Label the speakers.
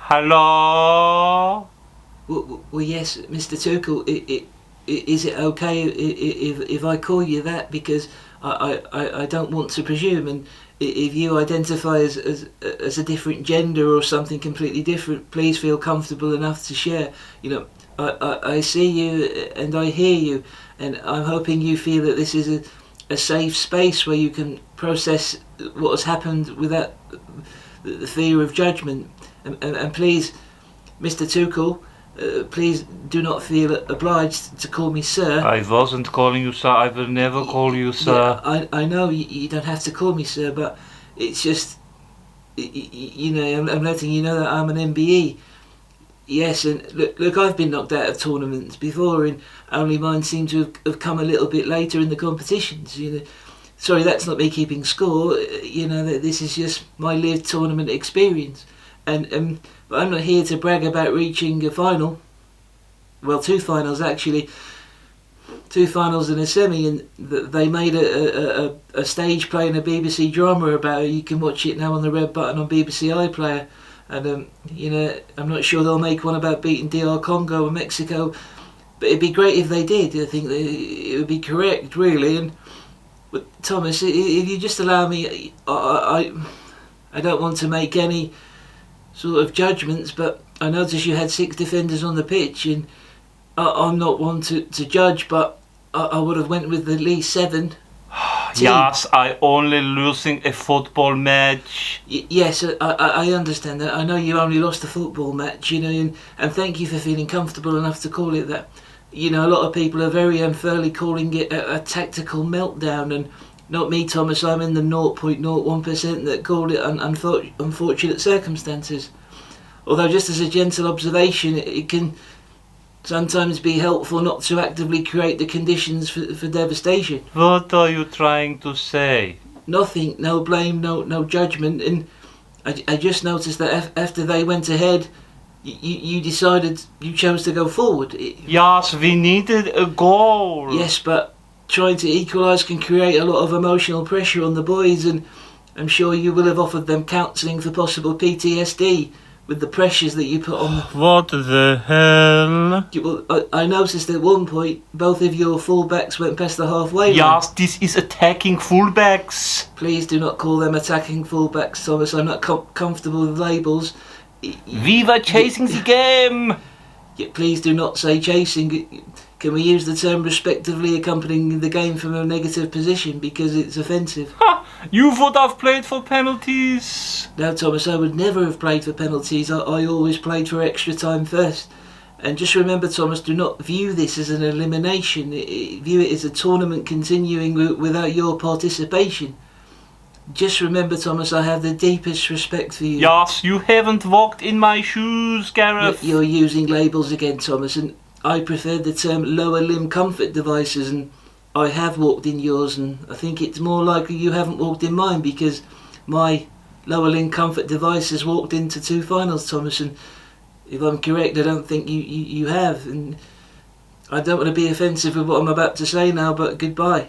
Speaker 1: Hello?
Speaker 2: Well, yes, Mr. Tuchel, is it okay if I call you that? Because I don't want to presume, and if you identify as a different gender or something completely different, please feel comfortable enough to share. You know, I see you and I hear you, and I'm hoping you feel that this is a safe space where you can process what has happened without the fear of judgment. And please, Mr. Tuchel, please do not feel obliged to call me sir.
Speaker 1: I wasn't calling you sir. I will never call you sir.
Speaker 2: Yeah, I know you don't have to call me sir, but it's just, you know, I'm letting you know that I'm an MBE. Yes, and look, I've been knocked out of tournaments before, and only mine seem to have come a little bit later in the competitions. You know, sorry, that's not me keeping score. You know, that this is just my lived tournament experience, and but I'm not here to brag about reaching a final. Well, two finals actually, two finals and a semi, and they made a stage play in a BBC drama about it. You can watch it now on the red button on BBC iPlayer. And you know, I'm not sure they'll make one about beating DR Congo or Mexico, but it'd be great if they did. I think it would be correct, really. And but Thomas, if you just allow me, I don't want to make any sort of judgments, but I noticed you had 6 defenders on the pitch, and I'm not one to judge, but I would have went with at least 7.
Speaker 1: Yes, I only losing a football match.
Speaker 2: Yes, I understand that. I know you only lost a football match, you know, and thank you for feeling comfortable enough to call it that. You know, a lot of people are very unfairly calling it a tactical meltdown, and not me, Thomas. I'm in the 0.01% that called it unfortunate circumstances. Although, just as a gentle observation, it can sometimes be helpful not to actively create the conditions for devastation.
Speaker 1: What are you trying to say?
Speaker 2: Nothing, no blame, no judgment, and I just noticed that after they went ahead, you decided you chose to go forward.
Speaker 1: Yes, we needed a goal.
Speaker 2: Yes, but trying to equalise can create a lot of emotional pressure on the boys, and I'm sure you will have offered them counselling for possible PTSD with the pressures that you put on them.
Speaker 1: What the hell?
Speaker 2: Well, I noticed at one point both of your fullbacks went past the halfway line.
Speaker 1: Yes, this is attacking fullbacks.
Speaker 2: Please do not call them attacking fullbacks, Thomas. I'm not comfortable with labels.
Speaker 1: We were chasing the game.
Speaker 2: Please do not say chasing. Can we use the term respectively accompanying the game from a negative position, because it's offensive?
Speaker 1: Ha! You would have played for penalties.
Speaker 2: No, Thomas, I would never have played for penalties. I always played for extra time first. And just remember, Thomas, do not view this as an elimination. View it as a tournament continuing without your participation. Just remember, Thomas, I have the deepest respect for you.
Speaker 1: Yes, you haven't walked in my shoes, Gareth.
Speaker 2: You're using labels again, Thomas, and I prefer the term lower limb comfort devices, and I have walked in yours, and I think it's more likely you haven't walked in mine, because my lower limb comfort device has walked into 2 finals, Thomas, and if I'm correct, I don't think you have, and I don't want to be offensive with what I'm about to say now, but goodbye.